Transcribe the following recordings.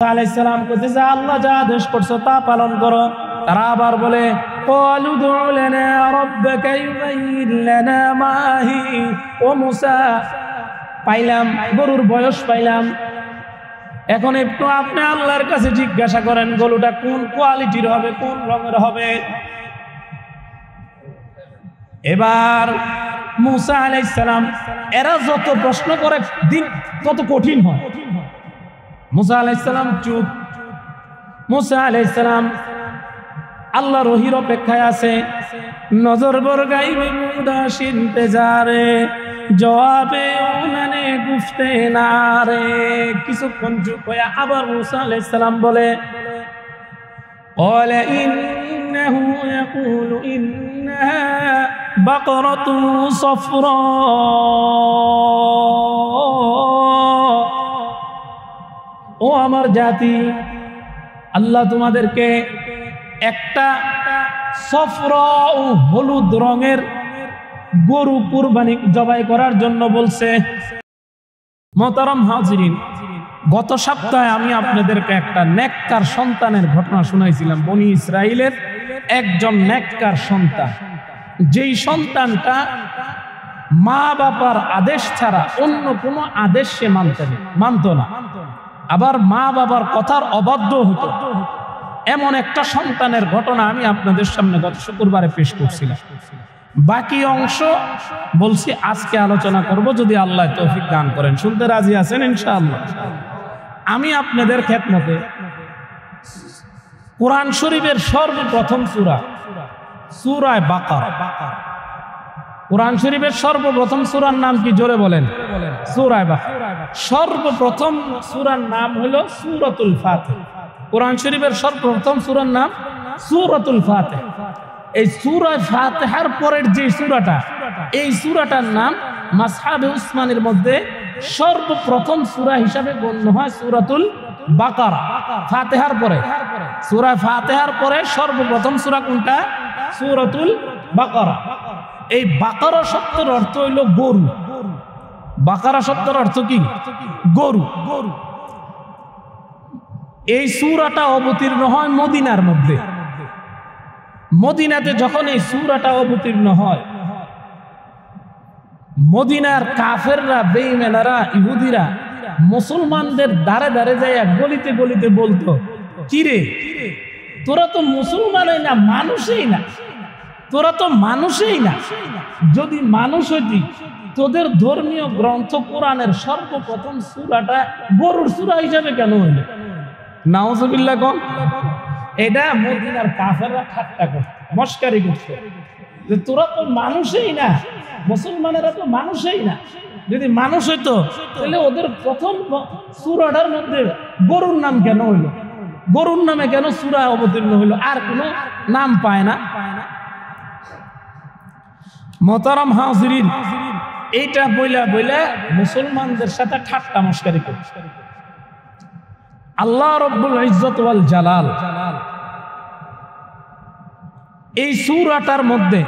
আলাইহিস সালাম কইতেছে আল্লাহ যা আদেশ করছে তা পালন করো। তারা আবার বলে ক্বালু দু'ু লানা রাব্বাকা ইউবাইয়িন লানা মা হি। ও মুসা, পাইলাম গরুর বয়স পাইলাম, এখন একটু আপনি আল্লাহর কাছে জিজ্ঞাসা করেন গরুটা কোন কোয়ালিটির হবে, কোন রঙের হবে। এবার মুসা আলাইহিস সালাম এরা যত প্রশ্ন করে দিন তত কঠিন হয়। মুসা আলাইহিস সালাম চুপ। মুসা আলাইহিস সালাম আল্লাহর ওহীর অপেক্ষায় আছে। নজর বরগাইবে মুদাস ইন্তজারে জবাবে উনানে গুফতে না রে। কিছুক্ষণ চুপ হয়ে আবার মুসা আলাইহিস সালাম বলে ক্বালা ইন্নাহু ইয়াকুলু ইন্নাহা বাকরাতুন সাফরা। ও আমার জাতি, আল্লাহ তোমাদেরকে একটা সফরা ও হলুদ রঙের গরু কুরবানি জবাই করার জন্য বলছে। মোহতারাম হাজিরিন, গত সপ্তাহে আমি আপনাদেরকে একটা নেককার সন্তানের ঘটনা শুনাইছিলাম। বনি ইসরাইলের একজন নেককার সন্তান, যেই সন্তানটা মা বাবার আদেশ ছাড়া অন্য কোনো আদেশ সে মানত না, আবার মা বাবার কথার অবাধ্য হতো। এমন একটা সন্তানের ঘটনা আমি আপনাদের সামনে গত শুক্রবারে পেশ করছিলাম। বাকি অংশ বলছি আজকে আলোচনা করব, যদি আল্লাহ তৌফিক দান করেন। শুনতে রাজি আছেন ইনশাআল্লাহ? আমি আপনাদের খেদমতে কোরআন শরীফের সর্বপ্রথম সূরা, সূরা বাকারা। কোরআন শরীফের সর্বপ্রথম সূরার নাম কি? জোরে বলেন। সূরা বাকারা। সর্বপ্রথম সূরার নাম হলো সূরাতুল ফাতিহা। কোরআন শরীফের সর্বপ্রথম সূরার নাম সূরাতুল ফাতিহা। এই সূরা ফাতিহার পরের যে সূরাটা, এই সূরাটার নাম মাসহাবে উসমানের মধ্যে সর্বপ্রথম সূরা হিসাবে গণ্য হয় সূরাতুল বাকারা। ফাতিহার পরে, সূরা ফাতিহার পরে সর্বপ্রথম সূরা কোনটা? সূরাতুল বাকারা। এই বাকারা শব্দের অর্থ হইল গরু। বাকারা শব্দের অর্থ কি? গরু। এই সূরাটা অবতীর্ণ হয় মদিনার মধ্যে। মদিনাতে যখন এই সূরাটা অবতীর্ণ হয়, মদিনার কাফেররা, বেঈমানেরা, ইহুদিরা মুসলমানদের দ্বারে দ্বারে যায় গলিতে গলিতে বলতো, কিরে তোরা তো মুসলমানই না, মানুষই না, তোরা তো মানুষই না। যদি মানুষ হইতি তোদের ধর্মীয় গ্রন্থ কোরআনের সর্বপ্রথম সূরাটা গরুর সূরা হিসাবে কেন হইল? নাউজুবিল্লাহ কোন। এটা মদিনার কাফেররা ঠাট্টা করত, মস্কারি করত, যে তোরা তো মানুষই না, মুসলমানেরা তো মানুষই না। যদি মানুষ হইতো তাহলে ওদের প্রথম সূরাটার মধ্যে গরুর নাম কেন হইল? গরুর নামে কেন সূরা অবতীর্ণ হইল? আর কোনো নাম পায় না। মোহতারাম হাজিরিন, এইটা বইলা বইলা মুসলমানদের সাথে ঠাট্টা মস্কারি করত। আল্লাহ রব্বুল ইজ্জত ওয়াল জালাল এই সূরাটার মধ্যে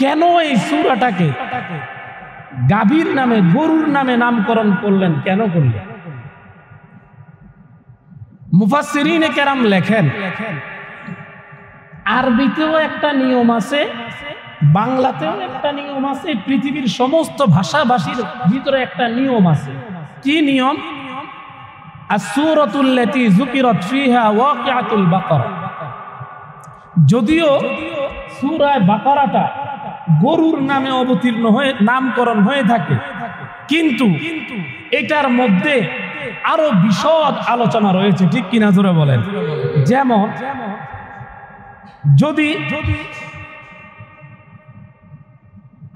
কেন এই সূরাটাকে গাভীর নামে, গরুর নামে নামকরণ করলেন? কেন করলেন? মুফাসসিরিনে কেরাম লেখেন, আরবিতেও একটা নিয়ম আছে, বাংলাতেও একটা নিয়ম আছে, পৃথিবীর সমস্ত ভাষাভাষীর ভিতরে একটা নিয়ম আছে। কি নিয়ম? as-suratul lati zukirat fiha waqi'atul baqara। যদিও সূরা বাকারাটা গরুর নামে অবতীর্ণ হয়ে নামকরণ হয়ে থাকে, কিন্তু এটার মধ্যে আরো বিশদ আলোচনা রয়েছে, ঠিক কিনা জোরে বলেন। যেমন যদি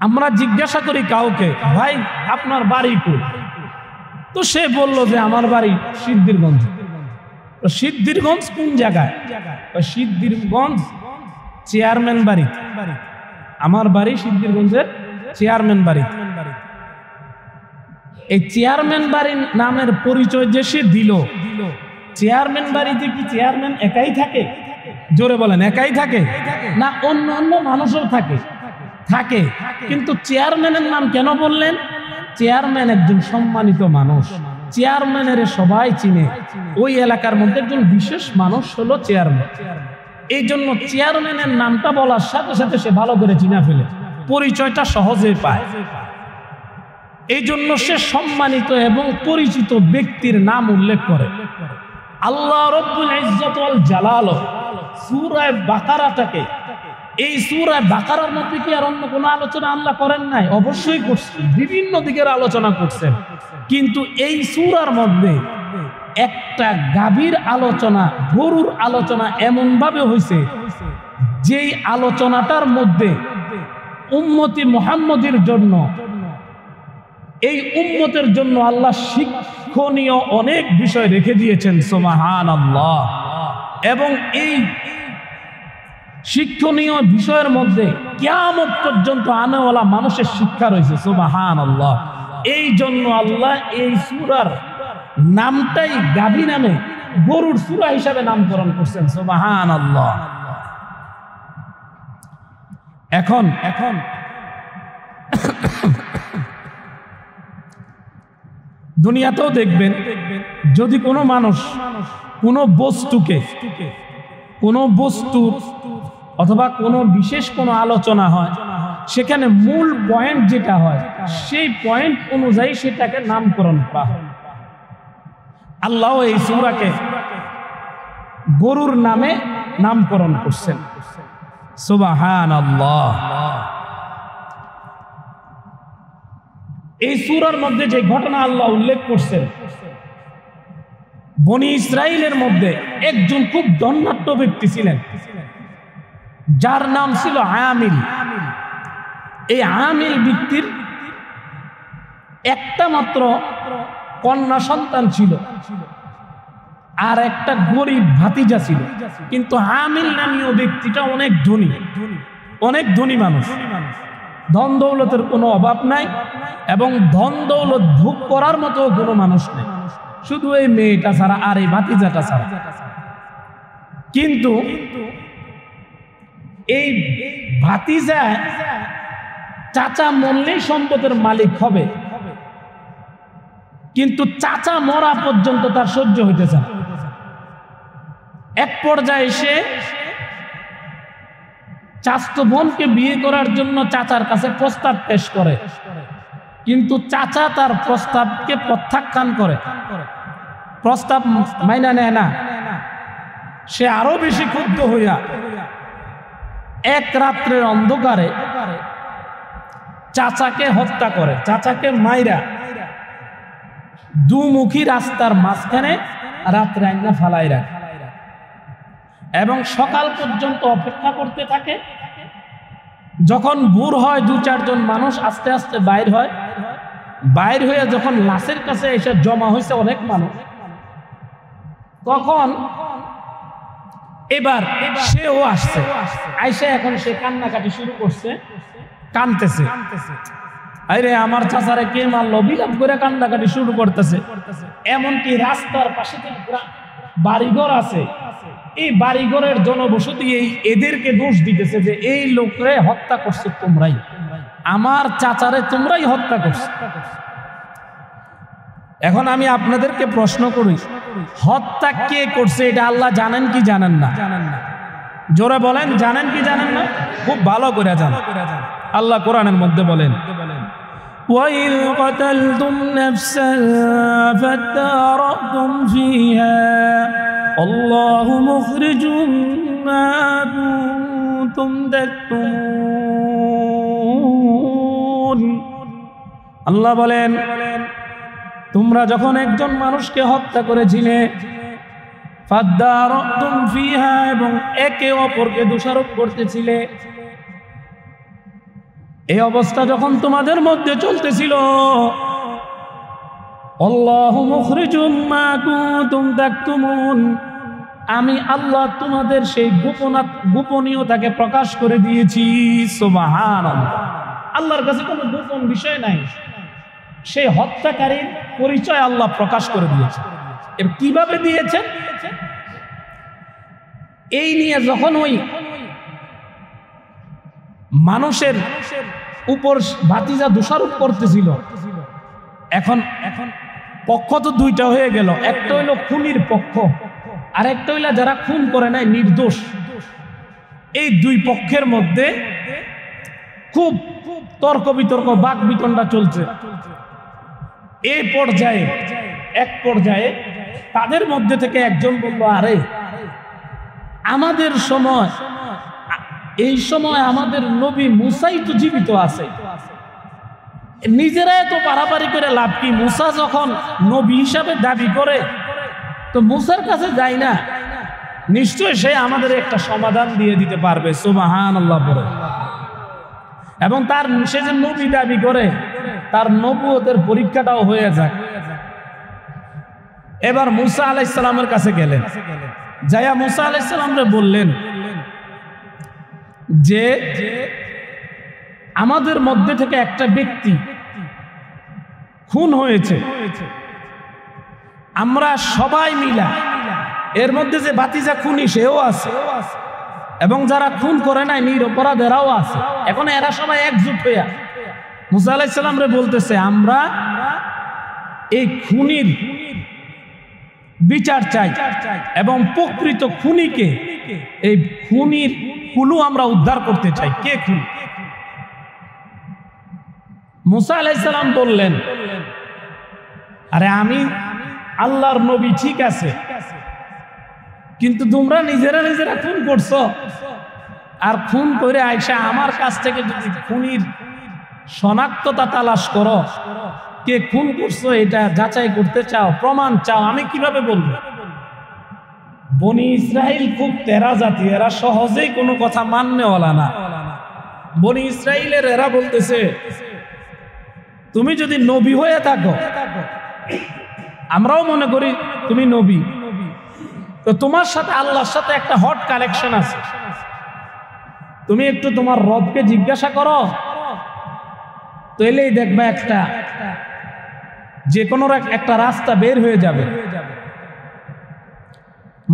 আমরা জিজ্ঞাসা করি কাউকে, ভাই আপনার বাড়ি কই? তো সে বলল যে আমার বাড়ি সিদ্ধিরগঞ্জ। সিদ্ধিরগঞ্জ কোন জায়গায়? সিদ্ধিরগঞ্জ চেয়ারম্যান বাড়ি। আমার বাড়ি সিদ্ধিরগঞ্জের চেয়ারম্যান বাড়ি। এই চেয়ারম্যান বাড়ির নামের পরিচয় যে সে দিল, চেয়ারম্যান বাড়িতে কি চেয়ারম্যান একাই থাকে? জোরে বলেন, একাই থাকে না অন্য অন্য মানুষও থাকে? থাকে। কিন্তু চেয়ারম্যানের নাম কেন বললেন? চেয়ারম্যান একজন সম্মানিত মানুষ, চেয়ারম্যানের সবাই চিনে, ওই এলাকার মধ্যে একজন বিশেষ মানুষ হলো চেয়ারম্যান। এই জন্য চেয়ারম্যানের নামটা বলার সাথে সাথে সে ভালো করে চিনা ফেলে, পরিচয়টা সহজে পায়। এই জন্য সে সম্মানিত এবং পরিচিত ব্যক্তির নাম উল্লেখ করে। আল্লাহ রব্বুল ইজ্জত ওয়াল জালাল সূরা বাকারাটাকে, এই সূরা বাকারার মধ্যে কি আর অন্য কোনো আলোচনা আল্লাহ করেন নাই? অবশ্যই করছেন, বিভিন্ন দিকের আলোচনা করছেন, কিন্তু এই সূরার মধ্যে একটা গাভীর আলোচনা, গরুর আলোচনা এমন ভাবে হয়েছে, যেই আলোচনাটার মধ্যে উম্মতি মুহাম্মদের জন্য, এই উম্মতের জন্য আল্লাহ শিক্ষণীয় অনেক বিষয় রেখে দিয়েছেন। সুবহানাল্লাহ। এবং এই শিক্ষণীয় বিষয়ের মধ্যে কিয়ামত পর্যন্ত আনেওয়ালা মানুষের শিক্ষা রয়েছে। সুবহানাল্লাহ। এই জন্য আল্লাহ এই সূরার নামটাই গাভী নামে, গরুর সূরা হিসাবে নামকরণ করছেন। সুবহানাল্লাহ। এখন দুনিয়াতেও দেখবেন, যদি কোনো মানুষ কোনো বস্তুকে, কোনো বস্তু অথবা কোনো বিশেষ কোনো আলোচনা হয়, সেখানে মূল পয়েন্ট যেটা হয় সেই পয়েন্ট অনুযায়ী সেটাকে নামকরণ করা হয়। আল্লাহ এই সূরাকে গরুর নামে নামকরণ করছেন। সুবহানাল্লাহ। এই সূরার মধ্যে যে ঘটনা আল্লাহ উল্লেখ করছেন, বনি ইসরাইলের মধ্যে একজন খুব ধন্যাঢ্য ব্যক্তি ছিলেন, যার নাম ছিল আমিল। এই আমিল ব্যক্তির একটা মাত্র কন্যা সন্তান ছিল, আর একটা গরিব ভাতিজা ছিল। কিন্তু আমিল নামীয় ব্যক্তিটা অনেক ধনী, অনেক ধনী মানুষ, ধন দৌলতের কোনো অভাব নাই, এবং ধন দৌলত ভোগ করার মতো কোনো মানুষ নেই, শুধু এই মেয়েটা ছাড়া আর এই ভাতিজাটা ছাড়া। কিন্তু এই ভাতিজা চাচা মরলেই সম্পদের মালিক হবে, কিন্তু চাচা মরা পর্যন্ত তার সহ্য হইতেছে না। এক পর্যায়ে এসে চাচাতো বোনকে বিয়ে করার জন্য চাচার কাছে প্রস্তাব পেশ করে, কিন্তু চাচা তার প্রস্তাবকে প্রত্যাখ্যান করে, প্রস্তাব মাইনা নেয় না। সে আরো বেশি ক্ষুব্ধ হইয়া এক রাত্রের অন্ধকারে চাচাকে হত্যা করে, চাচাকে মাইরা দুমুখী রাস্তার মাঝখানে রাত্রে আইনা ফালাই রাখে, এবং সকাল পর্যন্ত অপেক্ষা করতে থাকে। যখন ভোর হয়, 2-4 জন মানুষ আস্তে আস্তে বাইর হয়, বাইর হয়ে যখন লাশের কাছে এসে জমা হয়েছে অনেক মানুষ, তখন এবার সেও আসছে, আইসা এখন সে কান্নাকাটি শুরু করছে, কানতেছে, আরে আমার চাচারে কে মারলো, বিলাপ করে কান্নাকাটি শুরু করতেছে। এমনকি রাস্তার পাশে বাড়িঘর আছে, এই বাড়িঘরের জনবসতি এদেরকে দোষ দিতেছে যে এই লোকরে হত্যা করছে তোমরাই, আমার চাচারে তোমরাই হত্যা করছে। এখন আমি আপনাদেরকে প্রশ্ন করি, হত্যা কে করছে এটা আল্লাহ জানেন কি জানেন না? জোরে বলেন, জানেন কি জানেন না? খুব ভালো করে জানেন। আল্লাহ কোরআনের মধ্যে বলেন, وَإِذْ قَتَلْتُمْ نَفْسًا فَادَّارَأْتُمْ فِيهَا وَاللَّهُ مُخْرِجٌ مَا كُنتُمْ تَكْتُمُونَ। আল্লাহ বলেন, তোমরা যখন একজন মানুষকে হত্যা করেছিলে, ফাদ্দারাতুম ফিহা, এবং একে অপরকে দোষারোপ করতেছিলে, এই অবস্থা যখন তোমাদের মধ্যে চলতেছিল, আল্লাহু মুখরিজুম মা কুনতুম তাকতুমুন, আমি আল্লাহ তোমাদের সেই গোপনীয়তাকে প্রকাশ করে দিয়েছি। সুবহানাল্লাহ। আল্লাহর কাছে কোনো গোপন বিষয় নাই, সেই হত্যাকারীর পরিচয় আল্লাহ প্রকাশ করে দিয়েছে। এর কিভাবে দিয়েছেন? এই নিয়ে যখন ওই মানুষের উপর ভাতিজা দোষারোপ করতেছিল, এখন পক্ষ তো দুইটা হয়ে গেল, একটা হইল খুনির পক্ষ, আর একটা হইল যারা খুন করে নাই নির্দোষ। এই দুই পক্ষের মধ্যে খুব তর্ক বিতর্ক, বাক বিতণ্ডা চলছে। এই পর্যায়ে এক পর্যায়ে তাদের মধ্যে থেকে একজন বলল, আরে আমাদের সময়, এই সময় আমাদের নবী মুসাই তো জীবিত আছে, নিজেরাই তো পারাপারি করে লাভ কি? মুসা যখন নবী হিসাবে দাবি করে তো মুসার কাছে যাই না, নিশ্চয় সে আমাদের একটা সমাধান দিয়ে দিতে পারবে। সুবহানাল্লাহ বলে। এবং তার সে যে নবী দাবি করে, তার নবুয়তের পরীক্ষাটাও হয়ে যায়। এবার মুসা আলাইহিস সালামের কাছে গেলেন, যাইয়া মুসা আলাইহিস সালামরে বললেন যে আমাদের মধ্যে থেকে একটা ব্যক্তি খুন হয়েছে, আমরা সবাই মিলা, এর মধ্যে যে বাতিজা খুনি সেও আছে এবং যারা খুন করে নাই নিরপরাধেরাও আছে। এখন এরা সবাই একজোট হইয়া মুসা আলাইহিস সালামরে বলতেছে, আমরা এই খুনির বিচার চাই এবং প্রকৃত খুনিকে, এই খুনির কুলু আমরা উদ্ধার করতে চাই। কে খুন? মুসা আলাইহিস সালাম বললেন, আরে আমি আল্লাহর নবী ঠিক আছে, কিন্তু তোমরা নিজেরা নিজেরা খুন করছো, আর খুন করে আইসা আমার কাছ থেকে যদি খুনির শনাক্ততা তালাশ করো, কে খুন করছো এটা যাচাই করতে চাও, প্রমাণ চাও, আমি কিভাবে বলবো? বনি ইসরাইল খুব তেরা জাতি, এরা সহজেই কোনো কথা মাননেওয়ালা না। বনি ইসরাইলের এরা বলতেছে, তুমি যদি নবী হয়ে থাকো, আমরাও মনে করি তুমি নবী, তো তোমার সাথে আল্লাহর সাথে একটা হট কানেকশন আছে, তুমি একটু তোমার রবকে জিজ্ঞাসা করো, তো এলেই দেখবে একটা যে কোনো একটা রাস্তা বের হয়ে যাবে।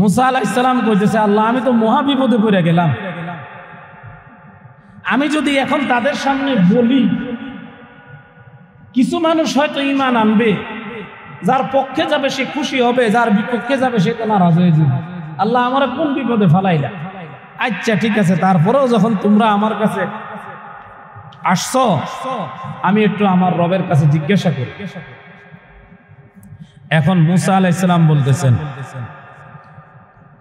মুসা আলাইহিস সালাম কইতেছে, আল্লাহ আমি তো মহা বিপদে পড়ে গেলাম, আমি যদি এখন তাদের সামনে বলি, কিছু মানুষ হয়তো ঈমান আনবে, যার পক্ষে যাবে সে খুশি হবে, যার বিপক্ষে যাবে সে তো নারাজ হয়ে যাবে। আল্লাহ আমরা কোন বিপদে ফালাইলা? আচ্ছা ঠিক আছে, তারপরেও যখন তোমরা আমার কাছে আসছো, আমি একটু আমার রবের কাছে জিজ্ঞাসা করি। এখন মুসা আলাইহিস সালাম বলতেছেন,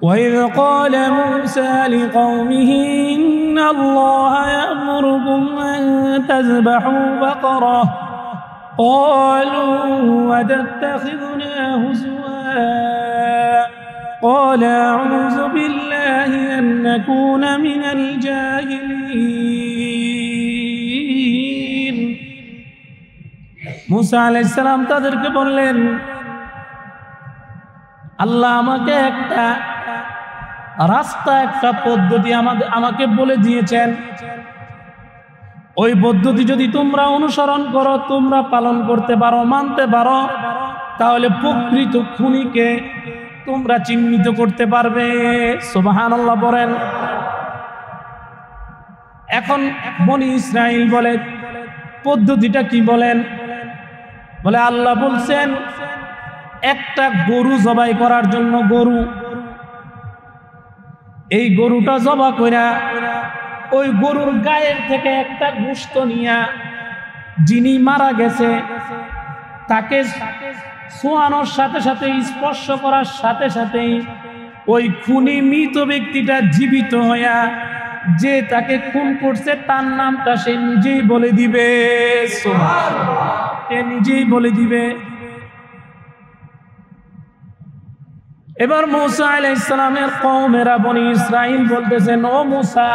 وَإِذْ قَالَ مُوسَى لِقَوْمِهِ إِنَّ اللَّهَ يَأْمُرُكُمْ أَن تَذْبَحُوا بَقَرَةً قَالُوا وَتَتَّخِذُنَا هُزُوًا قَالَ أَعُوذُ بِاللَّهِ أَن نَّكُونَ مِنَ الْجَاهِلِينَ। মুসা আলাইহিস সালাম তাদেরকে বললেন, আল্লাহ আমাকে একটা রাস্তা, একটা পদ্ধতি আমাকে বলে দিয়েছেন, ওই পদ্ধতি যদি তোমরা অনুসরণ করো, তোমরা পালন করতে পারো, মানতে পারো, তাহলে প্রকৃত খুনিকে তোমরা চিহ্নিত করতে পারবে। সুবহানাল্লাহ বলেন। এখন বনি ইসরাইল বলে, পদ্ধতিটা কি বলেন? বলে আল্লাহ বলছেন একটা গরু জবাই করার জন্য, গরু, এই গরুটা জবা কইরা ওই গরুর গায়ের থেকে একটা গোশত নিয়া, যিনি মারা গেছে তাকে ছোঁয়ানোর সাথে সাথে, স্পর্শ করার সাথে সাথেই ওই খুনি মৃত ব্যক্তিটা জীবিত হইয়া যে তাকে খুন করছে তার নামটা সে নিজেই বলে দিবে। সে নিজেই বলে দিবে। এবার মুসা আলাইহিস সালামের কওমেরা বনি ইসরাইল বলতেছেন, ও মুসা,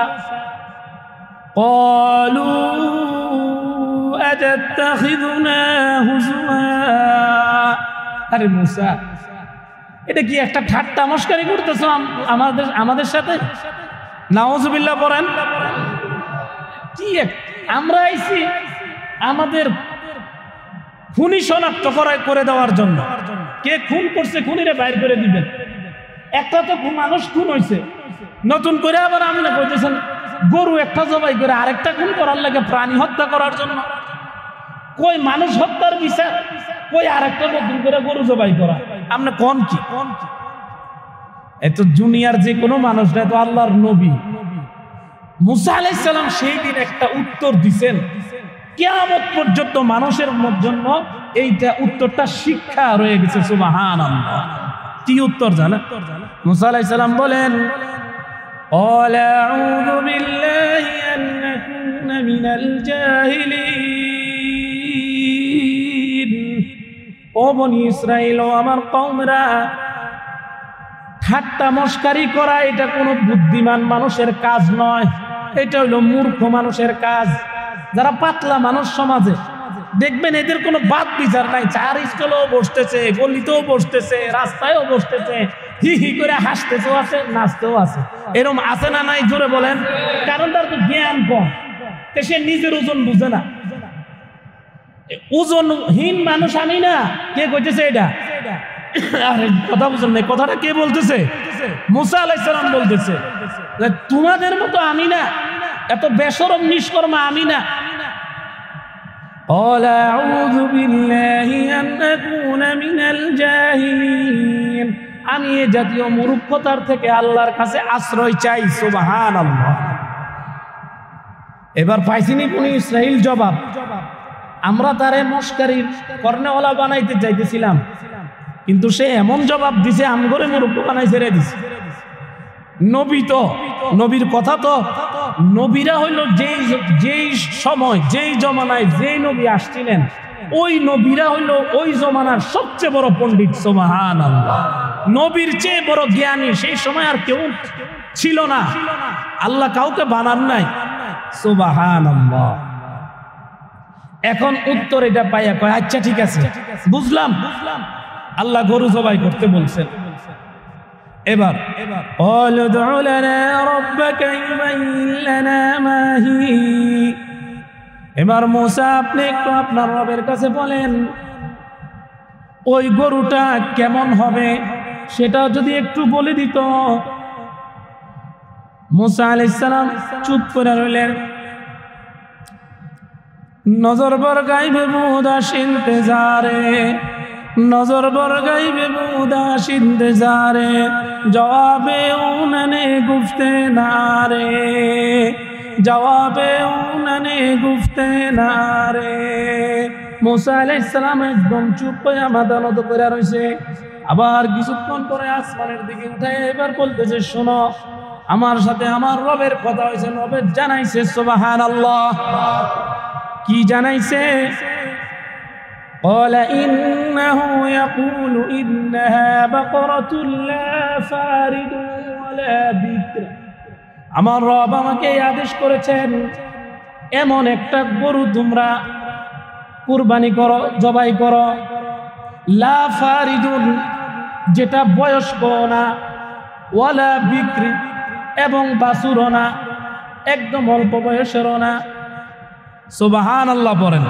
ক্বালু আতাত্তাখিযুনা হুজুয়া, আরে মুসা, এটা কি একটা ঠাট্টা মশকারি করতেছো আমাদের সাথে? নাউজুবিল্লাহ পড়েন। কি আমরা আইছি আমাদের খুনি শনাক্ত করে দেওয়ার জন্য, কে খুন করছে খুনিরে বাইর করে দিবেন। একটা তো মানুষ খুন হয়েছে, নতুন করে আবার আপনি কইতেছেন গরু একটা জবাই করে আরেকটা খুন করার লাগে, প্রাণী হত্যা করার জন্য। কই মানুষ হত্যার বিচার, কই আরেকটা নতুন করে গরু জবাই করা। আপনি কোন কি এত দুনিয়ার যে কোনো মানুষ না, তো আল্লাহর নবী মুসা আলাইহিস সালাম সেই দিন একটা উত্তর দিবেন, কিয়ামত পর্যন্ত মানুষের জন্য এইটা উত্তরটা শিক্ষা রয়ে গেছে। সুবহানাল্লাহ। কি উত্তর জানেন? মুসা আলাইহিস সালাম বলেন, ক্বালা আউযু বিল্লাহি আন নাকুনা মিনাল জাহিলিন। ও বনি ইসরাইল, ও আমার কওমরা, ঠাট্টা মস্কারি করা এটা কোনো বুদ্ধিমান মানুষের কাজ নয়, এটা হলো মূর্খ মানুষের কাজ। যারা পাতলা মানুষ সমাজে দেখবেন এদের কোনো বাদ বিচার নাই, চার স্টলেও বসতেছে, গলিতেও বসতেছে, রাস্তায়ও বসতেছে, হি হি করে হাসতেছেও আছে, নাচতেও আছে। এরকম আছে না নাই জোরে বলেন? কারণ তার তো জ্ঞান কম, সে নিজের ওজন বুঝে না। ওজনহীন মানুষ আমি না, কে কইতেছে এটা? আরে কথা বুঝেন না, কথাটা কে বলতেছে? মুসা আলাইহিস সালাম বলতেছে, তোমাদের মতো আমি না, এত বেশরম নিষ্কর্মা আমি না। ক্বালা আউযু বিল্লাহি আন নাকুনা মিনাল জাহিলিন। আমি এই জাতীয় মূর্খতার থেকে আল্লাহর কাছে আশ্রয় চাই। সুবহানাল্লাহ। এবার পাইছিনি বনি ইসরাইল জবাব। আমরা তারে মস্কারির কর্নেওয়ালা বানাইতে চাইতেছিলাম, কিন্তু সে এমন জবাব দিছে, আমগরে মূর্খ বানাই ছেড়ে দিছে। নবী তো, নবীর কথা তো, নবীরা হইল যেই সময় যেই জমানায় যেই নবী আসছিলেন, ওই নবীরা হইল ওই জমানার সবচেয়ে বড় পণ্ডিত। সুবহানাল্লাহ। নবীর চেয়ে বড় জ্ঞানী সেই সময় আর কেউ ছিল না, আল্লাহ কাউকে বানান নাই। সুবহানাল্লাহ। এখন উত্তর এটা পাইয়া কয়, আচ্ছা ঠিক আছে, বুঝলাম, আল্লাহ গরু জবাই করতে বলছেন। এবার এবার মুসা আপনি একটু আপনার রবের কাছে বলেন, ওই গরুটা কেমন হবে সেটা যদি একটু বলে দিত। মুসা আলাইহিস সালাম চুপ করে রইলেন। নজর বর গাইবে মুদাস ইন্তজারে, নজর বর গাইবে মুদাস ইন্তজারে, জবাবে উননে গুফতে নারে, জবাবে উননে গুফতে নারে। মুসা আলাইহিস সালাম একদম চুপ হয়ে মাথা নত করে রইছে। আবার কিছুক্ষণ পরে আসমানের দিকে উঠে এবার বলতেছে, শোনো, আমার সাথে আমার রবের কথা হয়েছে, রবের জানাইছে। সুবহানাল্লাহ। কি জানাইছে? قال إنه يقول إنها بقرة لا فارض ولا بكر। আমার রব আমাকে আদেশ করেছেন, এমন একটা গরু তোমরা কুরবানি করো, জবাই করো, লা ফারিদুন, যেটা বয়স্ক না, ওয়ালা বিক্রি, এবং বাছুর না, একদম অল্প বয়সেরও না। সুবহানাল্লাহ পড়েন।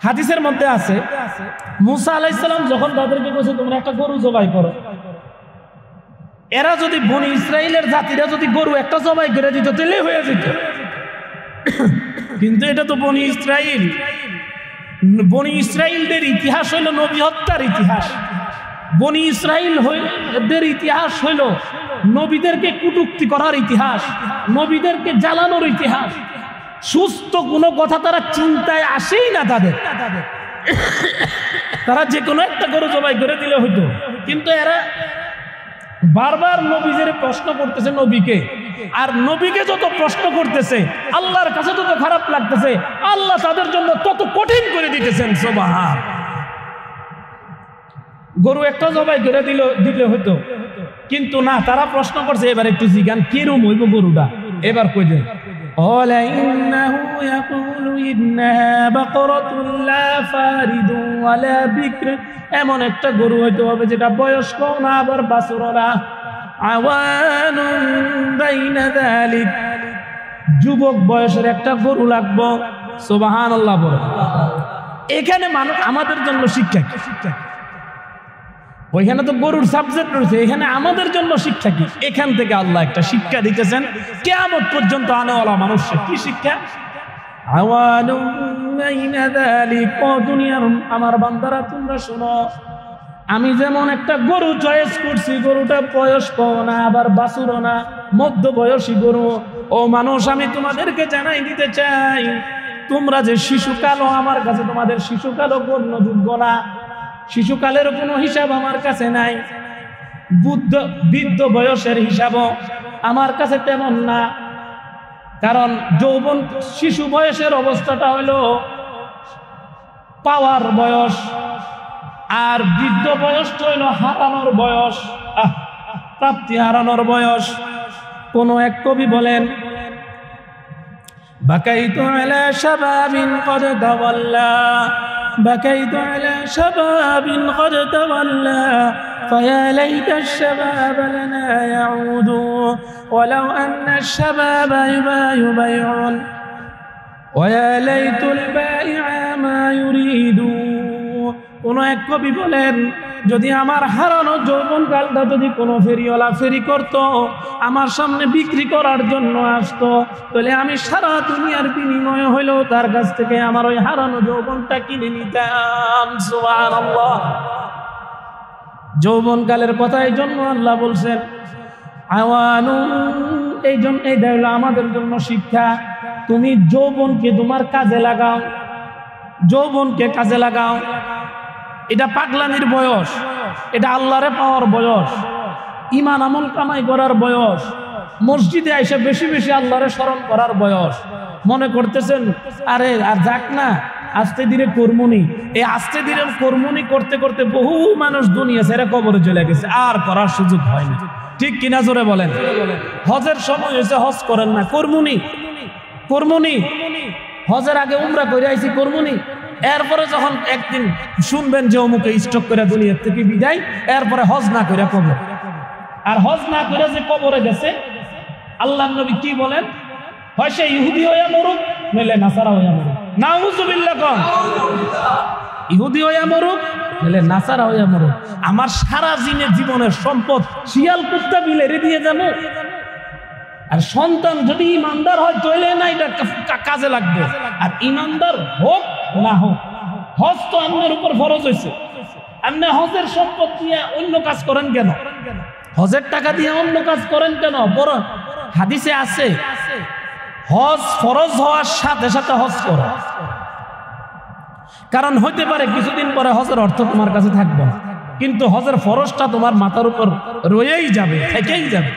হাদিসের মধ্যে আছে, মুসা আলাইহিস সালাম যখন তাদেরকে বলেছে তোমরা একটা গরু জবাই করো, এরা যদি বনি ইসরাইলের জাতিরা যদি গরু একটা জবাই করে দিত তাহলে হয়ে যেত, কিন্তু এটা তো বনি ইসরাইল, বনি ইসরাইলদের ইতিহাস হইল নবী হত্যার ইতিহাস। বনি ইসরাইলদের ইতিহাস হইল নবীদেরকে কটূক্তি করার ইতিহাস, নবীদেরকে জ্বালানোর ইতিহাস। সুস্থ কোনো কথা তারা চিন্তায় আসেই না তাদের, তারা যে কোনো একটা গরু জবাই করে দিলে হইতো। কিন্তু এরা বারবার নবীদের প্রশ্ন করতেছে নবীকে, আর নবীকে যত প্রশ্ন করতেছে আল্লাহর কাছে তত খারাপ লাগতেছে, আল্লাহ তাদের জন্য তত কঠিন করে দিতেছেন। সুবহান। গরু একটা জবাই করে দিলে হইতো, কিন্তু না, তারা প্রশ্ন করছে এবার একটু জিজ্ঞান কিরম হইব গরুটা, এবার কই দেন। قال إنه يقول إنها بقرة لا فارض ولا بكر। এমন একটা গরু হইতে হবে যেটা বয়স্ক না আবার বাছুর না, আওয়ানুন বাইনা যালিক, যুবক বয়সের একটা গরু লাগবে। সুবহানাল্লাহ বলে। এখানে মানুষ আমাদের জন্য শিক্ষা কি? ওইখানে তো গরুর সাবজেক্ট রয়েছে, এখানে আমাদের জন্য শিক্ষা কি? এখান থেকে আল্লাহ একটা শিক্ষা দিতেছেন কিয়ামত পর্যন্ত আনেওয়ালা মানুষের। কি শিক্ষা? আওয়ানুম বাইনা যালিক। ও দুনিয়ার আমার বান্দারা তোমরা শোনো, আমি যেমন একটা গরু চয়েস করছি, গরুটা বয়স্ক না আবার বাছুরও না, মধ্য বয়সী গরু। ও মানুষ, আমি তোমাদেরকে জানাই দিতে চাই, তোমরা যে শিশুকালও আমার কাছে তোমাদের শিশুকালও গণ্যযোগ্য না। শিশুকালের কোনো হিসাব আমার কাছে নাই, বৃদ্ধ বয়সের হিসাবও আমার কাছে তেমন না। কারণ যৌবন শিশু বয়সের অবস্থাটা হলো পাওয়ার বয়স, আর বৃদ্ধ বয়সটা হইল হারানোর বয়স, প্রাপ্তি হারানোর বয়স। কোন এক কবি বলেন, বাকাইতু আলা শাবাবিন কদ তাওয়াল্লা, বাকাইতু আলা শাবাবিন কদ তাওয়াল্লা, فيا ليت الشباب لنا يعود ولو أن الشباب يبايع ويا ليت البائع ما يريد। কোন এক কবি বলেন, যদি আমার হারানো যৌবনকালটা যদি কোনো ফেরিওয়ালা ফেরি করত, আমার সামনে বিক্রি করার জন্য আসতো, তাহলে আমি সারা দুনিয়ার বিনিময়ে হইলেও তার কাছ থেকে আমার ওই হারানো যৌবনটা কিনে নিতাম। সুবহানাল্লাহ। যৌবনকালের কথা এই জন্য আল্লাহ বলছেন আওয়ানু, এইটা হলো আমাদের জন্য শিক্ষা। তুমি যৌবনকে তোমার কাজে লাগাও, যৌবনকে কাজে লাগাও। এটা পাগলামির বয়স, এটা আল্লাহরে পাওয়ার বয়স, ঈমান আমল কামাই করার বয়স, মসজিদে এসে বেশি বেশি আল্লাহরে স্মরণ করার বয়স। মনে করতেছেন আরে আর যাক না, আস্তে ধীরে কর্মনি, এই আস্তে ধীরে কর্মনি করতে করতে বহু মানুষ দুনিয়া ছেড়ে কবরে চলে গেছে, আর করার সুযোগ হয়নি। ঠিক কিনা জোরে বলেন? হজের সময় হয়েছে, হজ করেন না, কর্মনি কর্মনি। হজের আগে উমরা করে আইছি, কর্মনি। এরপরে যখন একদিন শুনবেন যে অমুকে স্টক করে দুনিয়ার থেকে বিদায়, এরপরে হজ না করে কবর। আর হজ না করে যে কবরে গেছে, আল্লাহর নবী কি বলেন? হয় সে ইহুদি হইয়া মরুক, নইলে নাসারা হইয়া মরুক। নাউযুবিল্লাহ কম। ইহুদি হইয়া মরুক, নইলে নাসারা হইয়া মরুক। আমার সারা জীবনের সম্পদ শিয়াল কুত্তা বিলেরে দিয়ে যাবো। আর সন্তান যদি ইমানদার হয় তাহলে না এটা কাজে লাগবে, আর ইমানদার হোক না হোক, হজ তো আপনার উপর ফরজ হয়েছে। আপনি হজের সম্পদ দিয়ে অন্য কাজ করেন কেন? হজের টাকা দিয়ে অন্য কাজ করেন কেন? বড় হাদিসে আছে, হজ ফরজ হওয়ার সাথে সাথে হজ করো। কারণ হইতে পারে কিছুদিন পরে হজের অর্থ তোমার কাছে থাকবে না, কিন্তু হজের ফরজটা তোমার মাথার উপর রয়েই যাবে, থেকেই যাবে।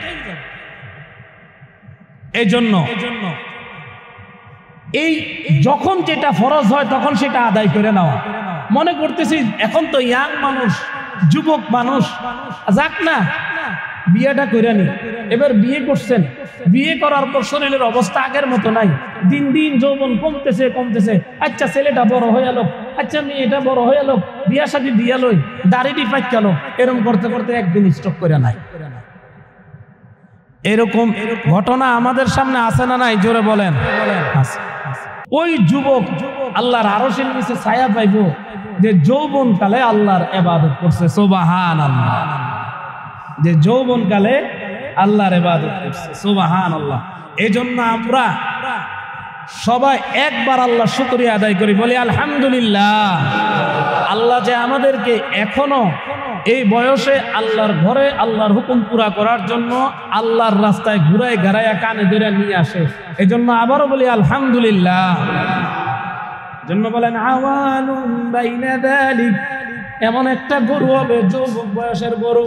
এই জন্য এই যখন যেটা ফরজ হয় তখন সেটা আদায় করে নেওয়া। মনে করতেছি এখন তো ইয়াং মানুষ, যুবক মানুষ, যাক না বিয়েটা করে নি। এবার বিয়ে করছেন, বিয়ে করার পর শরীরের অবস্থা আগের মতো নাই, দিন দিন যৌবন কমতেছে কমতেছে। আচ্ছা ছেলেটা বড় হয়ে গেল, আচ্ছা মেয়েটা বড় হয়ে গেল, বিয়া শাদী দিয়া লই, দাড়ি পাইক গেল, এরকম করতে করতে একদিন স্টক করে নাই। এরকম ঘটনা আমাদের সামনে আছে না নাই? জোরে বলেন। ওই যুবক আল্লাহর আরশের নিচে ছায়া পাইব যে যৌবন কালে আল্লাহর ইবাদত করছে। সুবহানাল্লাহ। যে যৌবন কালে আল্লাহর ইবাদত করছে। সুবহানাল্লাহ। এজন্য আমরা সবাই একবার আল্লাহ শুকরিয়া আদায় করি, বলি আলহামদুলিল্লাহ। আল্লাহ যে আমাদেরকে এখনো এই বয়সে আল্লাহর ঘরে আল্লাহর হুকুম পুরা করার জন্য আল্লাহর রাস্তায় ঘুরায় ঘাড়াইয়া কানে ধরে নিয়ে আসে, এই জন্য আবারও বলি আলহামদুলিল্লাহ। জন্য বলেন আওয়ানুম বাইনা যালিক, এমন একটা গরু হবে যৌবক বয়সের গরু।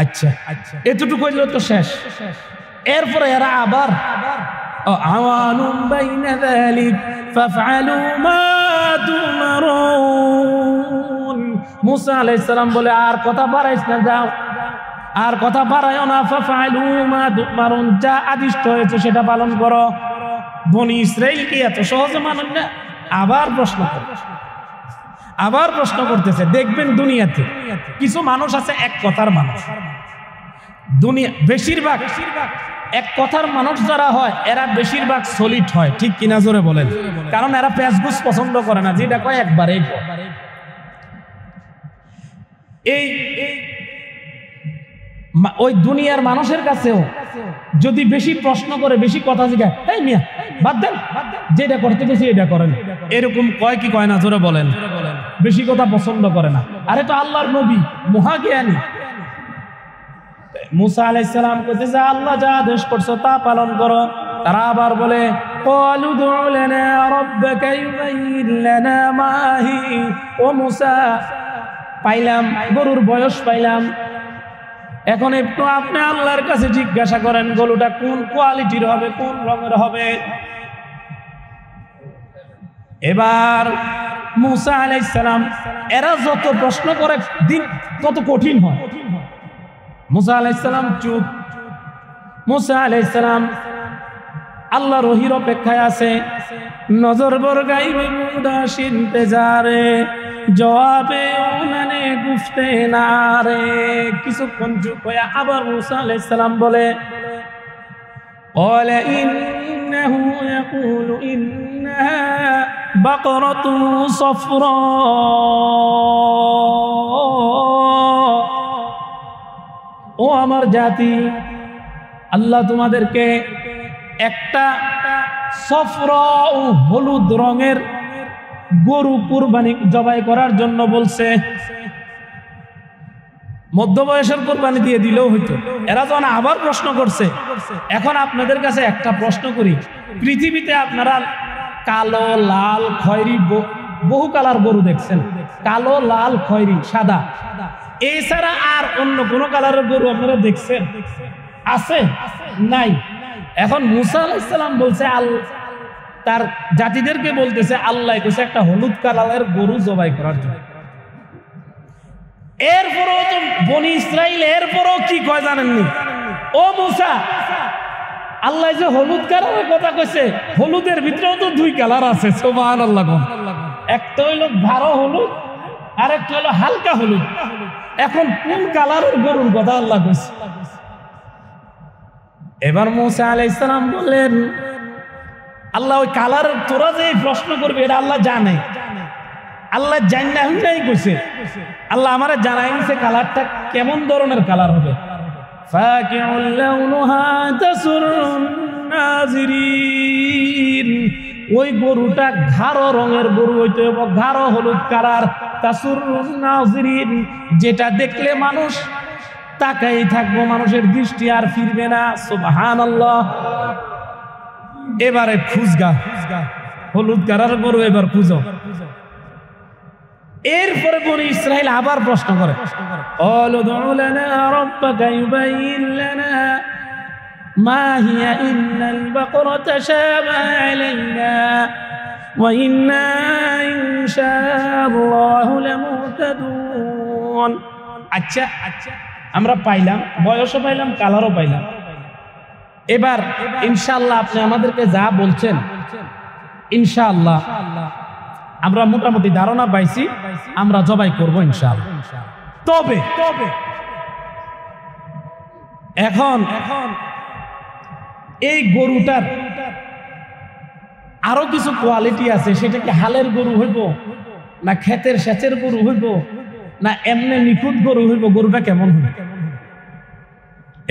আচ্ছা এতটুকু হইল তো শেষ। এরপরে এরা আবার আওয়ানুম বাইনা যালিক ফাফআলু মা তুমারুন। মুসা আলাইহিস সালাম বলে আর কথা বাড়াইস না, যাও আর কথা বাড়ায়ও না। ফাফআলু মা তুমারুন, যা আদিষ্ট হয়েছে সেটা পালন করো। বনি ইসরাইল কি এত সহজে মানুষ না? আবার প্রশ্ন করতেছে। দেখবেন দুনিয়াতে কিছু মানুষ আছে এক কথার মানুষ, দুনিয়া বেশিরভাগ এক কথার মানুষ যারা হয় এরা বেশিরভাগ সলিড হয়। ঠিক কিনা জোরে বলেন? কারণ এরা প্যাচগুস পছন্দ করে না, যেটা কয় একবারেই এই ওই দুনিয়ার মানুষের কাছেও যদি বেশি প্রশ্ন করে, বেশি কথা জিজ্ঞাসা, এই মিয়া বাদ দেন, যেটা করতে গেছি এটা করেন, এরকম কয় কি কয় না জোরে বলেন? বেশি কথা পছন্দ করে না। আরে তো আল্লাহর নবী, মহাজ্ঞানী। মুসা আলাইহিস সালাম কইতেছে আল্লাহ যা আদেশ করছো তা পালন করো। তারা আবার বলে ক্বালু দু'ু লানা রাব্বাকা ইউবাইয়িন লানা মা হি। ও মুসা, পাইলাম গরুর বয়স পাইলাম, এখন একটু আপনি আল্লাহর কাছে জিজ্ঞাসা করেন গরুটা কোন কোয়ালিটির হবে, কোন রঙের হবে। এবার মুসা আলাইহিস সালাম, এরা যত প্রশ্ন করে দিন তত কঠিন হয়। মুসা আলাইহিস সালাম চুপ। মুসা আলাইহিস সালাম আল্লাহর ওহীর অপেক্ষায় আছে। নজর বরগাইবে মুদাস ইন্তজারে, জবাবে উনানে গুফতে নারে। কিছুক্ষণ চুপ হয়ে আবার মুসা আলাইহিস সালাম বলে ক্বালা ইন্নাহু ইয়াকুলু ইন্নাহা বাকরাতু সাফরা। ও আমার জাতি, আল্লাহ তোমাদেরকে একটা সফরা ও হলুদ রঙের গরু কুরবানি জবাই করার জন্য বলছে। মধ্য বয়সের কুরবানি দিয়ে দিলেও হইতো। এরা যখন আবার প্রশ্ন করছে, এখন আপনাদের কাছে একটা প্রশ্ন করি, পৃথিবীতে আপনারা কালো, লাল, খয়েরি বহু কালার গরু দেখছেন, কালো, লাল, খয়েরি, সাদা, এছাড়া আর অন্য কোন কালারের গরু আপনারা দেখছেন? আছে? নাই। এখন মুসা আলাইহিস সালাম বলছে, তার জাতিদেরকে বলতেছে আল্লাহ কইছে একটা হলুদ কালারের গরু জবাই করার জন্য। এরপরও তো বনি ইসরাইল এরপরও কি কয় জানেননি? ও মুসা, আল্লাহ যে হলুদ কালারের কথা কইছে, হলুদের ভিতরেও তো দুই কালার আছে। সুবহানাল্লাহ। একটা হইল গাঢ় হলুদ আর একটা হইল হালকা হলুদ। এখন কোন কালারের গরুর কথা আল্লাহ কইছে? এবার মুসা আলাইহিস সালাম বললেন আল্লাহ ওই কালার তোরা যে প্রশ্ন করবে এটা আল্লাহ জানে। আল্লাহ জান্না হুনাই কইছে, আল্লাহ আমারে জানাইছে কালারটা কেমন ধরনের কালার হবে। ফাকিউল লাউনুহা তাসুরুন নাজিরিন। ওই গরুটা গাঢ় রঙের গরু হইতে হবে, গাঢ় হলুদ কালার। তাসুরুন নাজিরিন, যেটা দেখলে মানুষ তাকাই থাকবো, মানুষের দৃষ্টি আর ফিরবে না। সুবহানাল্লাহ। এবারে খুঁজগা হলুদ কালার গরু, এবার খুঁজো। এরপরে বনি ইসরাইল আবার প্রশ্ন করে ক্বালু দু'ু লানা রাব্বাকা ইউবাইয়িন লানা মা হিয়া ইন্নাল বাকরাতা শাবাহা আলাইনা ওয়া ইন্না ইনশাআল্লাহু লামুহতাদুন। আচ্ছা, আমরা পাইলাম, বয়সও পাইলাম, কালারও পাইলাম। এবার ইনশাআল্লাহ আপনি আমাদেরকে যা বলছেন, ইনশাআল্লাহ আমরা মোটামুটি ধারণা পাইছি, আমরা জবাই করব ইনশাআল্লাহ। তবে এখন এই গরুটার আরো কিছু কোয়ালিটি আছে। সেটা কি হালের গরু হইব, না ক্ষেতের সেচের গরু হইব, না এমনি নিখুঁত গরু হইব? গরুটা কেমন হইব?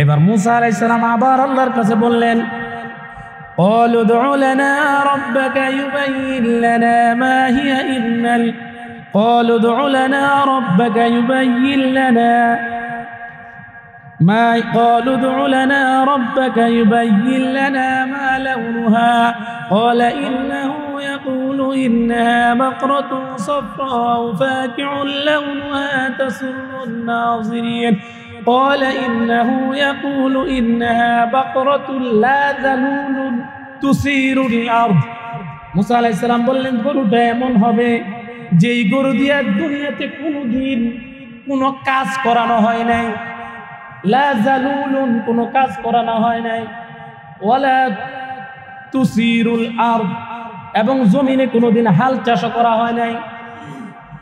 এবার মুসা আলাইহিস সালাম আবার আল্লাহর কাছে বললেন قالوا ادع لنا ربك يبين لنا ما هي قالوا ادع لنا ربك يبين لنا ما قالوا ادع لنا ربك يبين لنا ما لونها قال إنه يقول إنها بقرة صفراء فاقع لونها تسر الناظرين قال إنه يقول إنها بقرة لا ذلول تثير الأرض। মুসা আলাইহিস সালাম বললেন গরুটা এমন হবে যেই গরু দিয়ে দুনিয়াতে কোনোদিন কোনো কাজ করানো হয় নাই। লা যালুলুন, কোনো কাজ করানো হয় নাই। ওয়ালা তুসিরুল আরদ, এবং জমিনে কোনোদিন হাল চাষ করা হয় নাই।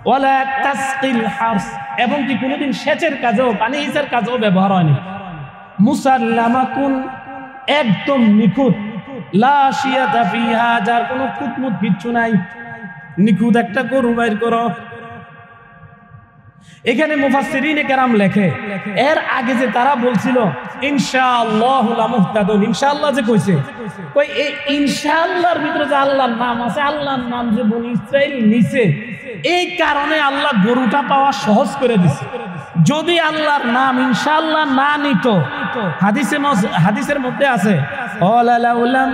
ওয়ালা তাসকিল হারস, এবং কি কোনোদিন সেচের কাজেও, পানি হিসের কাজেও ব্যবহার হয়নি। মুসাল্লামাতুন, একদম নিখুঁত। লা শিয়াতা ফিহা, যার কোনো খুঁতমুত কিচ্ছু নাই। নিখুঁত একটা গরু বাইর করো। এখানে মুফাসসিরিনে কেরাম লেখে এর আগে যে তারা বলছিল ইনশাআল্লাহু লা মুহতাদুন, ইনশাআল্লাহ যে কইছে, কই এই ইনশাআল্লাহর ভিতরে যে আল্লাহর নাম আছে, আল্লাহর নাম যে বনি ইসরাইল নিছে, এই কারণে আল্লাহ গরুটা পাওয়া সহজ করে দিছে। যদি আল্লাহর নাম ইনশাআল্লাহ না নিত, হাদিসের মধ্যে আছে ক্বালা লাউলাম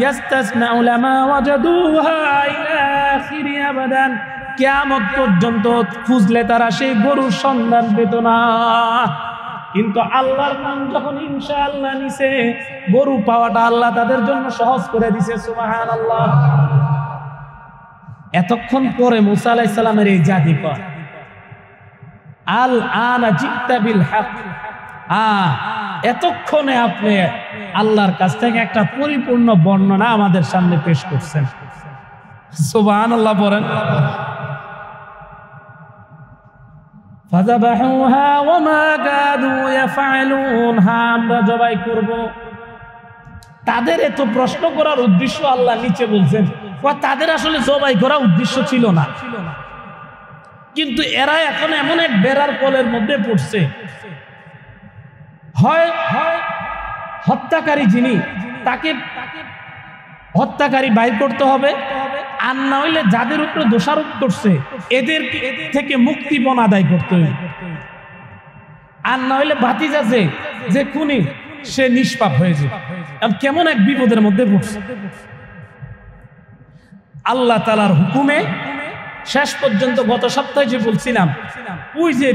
ইয়াস্তাসনাউ লামা ওয়াজাদুহা ইলা আখিরি আবাদান, কিয়ামত পর্যন্ত খুঁজলে তারা সেই গরুর সন্ধান পেত না। কিন্তু আল্লাহর নাম যখন ইনশাআল্লাহ নিছে, গরু পাওয়াটা আল্লাহ তাদের জন্য সহজ করে দিছে। সুবহানাল্লাহ। এতক্ষণ পরে মুসা আলাইহিস সালামের এই জাতি কয় আল আনা জিতা বিল হক, এতক্ষণে আপনি আল্লাহর কাছ থেকে একটা পরিপূর্ণ বর্ণনা আমাদের সামনে পেশ করছেন। সুবহানাল্লাহ বলেন। ফাযাবাহুহা ওয়া মা কাদু ইয়াফআলুন, আমরা জবাই করব। তাদের এত প্রশ্ন করার উদ্দেশ্য আল্লাহ নিচে বলছেন, তাদের আসলে জবাই করা উদ্দেশ্য ছিল না, কিন্তু এরা এখন এমন এক বেড়ার কোলের মধ্যে পড়ছে, হয় হত্যাকারী যিনি তাকে হত্যাকারী বাইর করতে হবে, আর না হইলে যাদের উপরে দোষারোপ করছে এদের থেকে মুক্তিপণ আদায় করতে হবে, আর না হইলে ভাতিজা যে খুনি সে নিষ্পাপ হয়ে যায়। কেমন এক বিপদের মধ্যে পড়ছে। আল্লাহ তাআলার হুকুমে শেষ পর্যন্ত গত সপ্তাহে যে বলছিলাম, ওই যে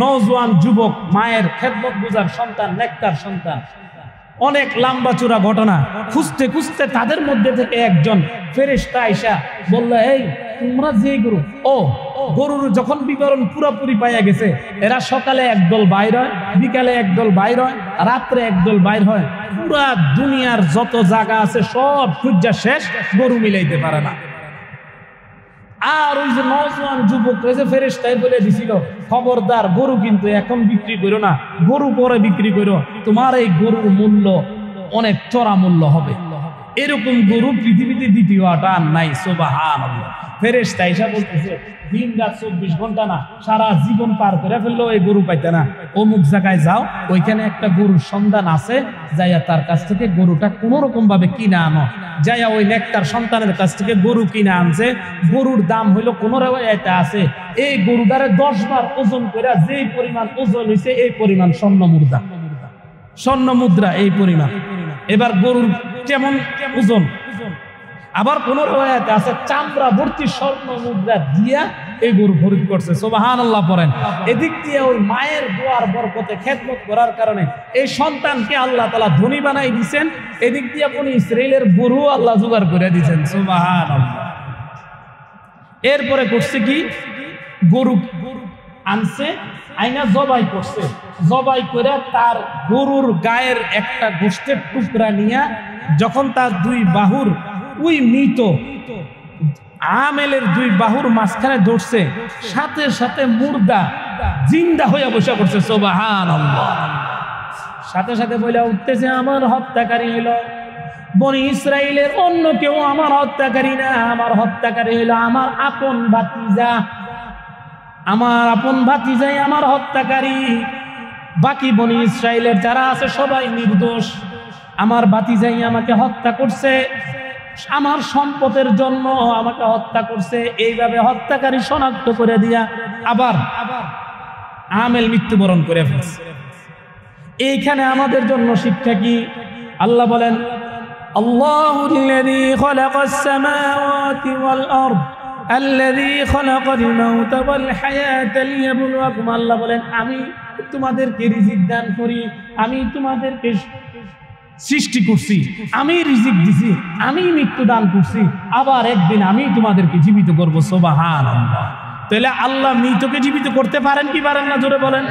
নওজোয়ান যুবক মায়ের খেদমত গুজার সন্তান, নেককার সন্তান, অনেক লম্বা চূড়া ঘটনা, খুঁজতে খুঁজতে তাদের মধ্যে থেকে একজন ফেরেশতা আইসা বলল, এই তোমরা যে গরুর যখন বিবরণ পুরোপুরি পাইয়া গেছে, এরা সকালে একদল বাইর হয়, বিকালে একদল বাইর হয়, রাত্রে একদল বাইর হয়, পুরা দুনিয়ার যত জায়গা আছে সব খুঁজা শেষ, গরু মিলাইতে পারে না। আর ওই যে নওজোয়ান যুবক রয়েছে ফেরেশতাই বলে দিছিল, খবরদার গরু কিন্তু এখন বিক্রি করো না, গরু পরে বিক্রি করো, তোমার এই গরুর মূল্য অনেক চড়া মূল্য হবে। এরকম গরু পৃথিবীতে দ্বিতীয়টা আর নাই। সুবহানাল্লাহ। ফেরেশতা এসে বলতেছে, দিন রাত 24 ঘন্টা না, সারা জীবন পার করে ফেললো এই গরু পাইতে না, অমুক জায়গায় যাও, ওইখানে একটা গরুর সন্ধান আছে, যাইয়া তার কাছ থেকে গরুটা কোন রকম ভাবে কিনে আনো। যাইয়া ওই নেকটার সন্তানের কাছ থেকে গরু কিনে আনছে, গরুর দাম হইলো 15 আছে, এই গরুটারে 10 বার ওজন করে যে পরিমাণ ওজন হয়েছে এই পরিমাণ স্বর্ণ মুদ্রা এই পরিমাণ। এবার গরুর কেমন ওজন, আবার কোন রওয়ায়াতে আছে চামড়া ভর্তি স্বর্ণ মুদ্রা দিয়া এই গরু খরিদ করছে। সুবহানাল্লাহ পড়েন। এদিক দিয়ে ওই মায়ের দোয়ার বরকতে খেদমত করার কারণে এই সন্তানকে আল্লাহ তাআলা ধনী বানাই দিয়েছেন, এদিক দিয়ে বনি ইসরাইলের গরু আল্লাহ জোগাড় করে দিয়েছেন। সুবহানাল্লাহ। এরপরে করছে কি, গরু আনছে, আইনা জবাই করছে, জবাই করে তার গরুর গায়ের একটা গোশতের টুকরা নিয়ে যখন তার দুই বাহুর ওই মৃত আমেলের দুই বাহুর মাঝখানে ধরছে, সাথে সাথে মুর্দা জিন্দা হইয়া বসে পড়ছে। সুবহানাল্লাহ। সাথে সাথে বইলা উঠতেছে, আমার হত্যাকারী হইল বনি ইসরাইলের অন্য কেউ, আমার হত্যাকারী না, আমার হত্যাকারী হইল আমার আপন ভাতিজা, আমার আপন ভাতিজাই আমার হত্যাকারী, বাকি বনি ইসরাইলের যারা আছে সবাই নির্দোষ, আমার ভাতিজাই আমাকে হত্যা করছে, আমার সম্পদের জন্য আমাকে হত্যা করছে। এইভাবে হত্যাকারী শনাক্ত করে দিয়া আবার আমেল মৃত্যুবরণ করে ফেলছে। এইখানে আমাদের জন্য শিক্ষা কি? আল্লাহ বলেন, আল্লাহুল্লাযী খালাকাস সামাওয়াতি ওয়াল আরদ আল্লাযী খালাকাল মাউতা ওয়াল হায়াতা লিয়াবলুয়াকুম। আল্লাহ বলেন, আমি তোমাদেরকে রিজিক দান করি, আমি তোমাদেরকে সৃষ্টি করছি, আমি রিজিক দিছি, আমি মৃত্যু দান করছি, আবার একদিন আমি তোমাদেরকে জীবিত করবো। সুবহানাল্লাহ। তাহলে আল্লাহ মৃতকে জীবিত করতে পারেন কি পারেন না? জোরে বলেন।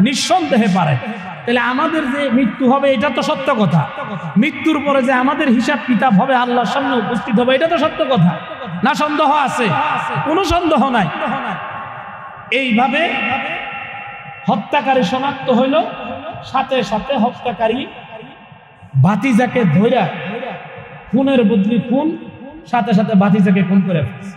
নিঃসন্দেহে পারেন। তাহলে আমাদের যে মৃত্যু হবে এটা তো সত্য কথা, মৃত্যুর পরে যে আমাদের হিসাব কিতাব হবে, আল্লাহর সামনে উপস্থিত হবে, এটা তো সত্য কথা, না সন্দেহ আছে? কোনো সন্দেহ নাই। এইভাবে হত্যাকারী শনাক্ত হইল, সাথে সাথে হত্যাকারী ভাতিজাকে ধইরা খুনের বদলি খুন, সাথে সাথে ভাতিজাকে খুন করে ফেলছে।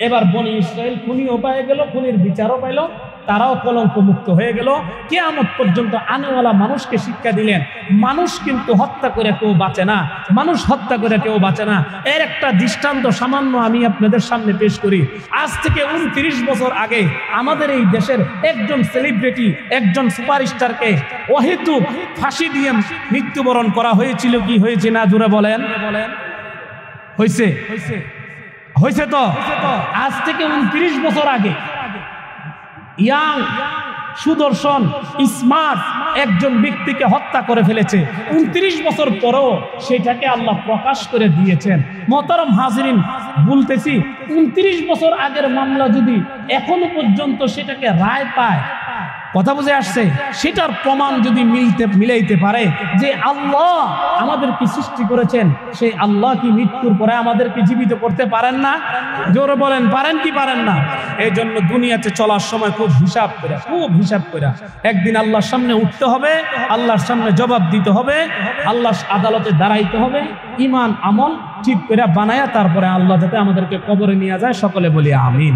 এবার বনি ইসরাইল খুনিও পায়ে গেল, খুনির বিচারও পাইল, তারাও কলঙ্ক মুক্ত হয়ে গেল। কিয়ামত পর্যন্ত আনেওয়ালা মানুষকে শিক্ষা দিলেন, মানুষ কিন্তু হত্যা করে কেউ বাঁচে না, মানুষ হত্যা করে কেউ বাঁচে না। এর একটা দৃষ্টান্ত সামান্য আমি আপনাদের সামনে পেশ করি। আজ থেকে 29 বছর আগে আমাদের এই দেশের একজন সেলিব্রিটি, একজন সুপারস্টারকে অহেতুক ফাঁসি দিয়ে মৃত্যুবরণ করা হয়েছিল। কি হয়েছে না জোরে বলেন? হয়েছে হয়েছে তো। আজ থেকে 29 বছর আগে ইয়াং সুদর্শন স্মার্ট একজন ব্যক্তিকে হত্যা করে ফেলেছে। 29 বছর পরেও সেটাকে আল্লাহ প্রকাশ করে দিয়েছেন। মোহতারাম হাজিরিন, বলতেছি 29 বছর আগের মামলা যদি এখনো পর্যন্ত সেটাকে রায় পায়, কথা বুঝে আসছে, সেটার প্রমাণ যদি মিলাইতে পারে যে আল্লাহ আমাদেরকে সৃষ্টি করেছেন, সেই আল্লাহ কি মৃত্যুর পরে আমাদেরকে জীবিত করতে পারেন না? জোরে বলেন, পারেন কি পারেন না? এই জন্য দুনিয়াতে চলার সময় খুব হিসাব করে একদিন আল্লাহর সামনে উঠতে হবে, আল্লাহর সামনে জবাব দিতে হবে, আল্লাহর আদালতে দাঁড়াইতে হবে। ঈমান আমল ঠিক করে বানায়া তারপরে আল্লাহ যাতে আমাদেরকে কবরে নিয়ে যায়, সকলে বলি আমিন।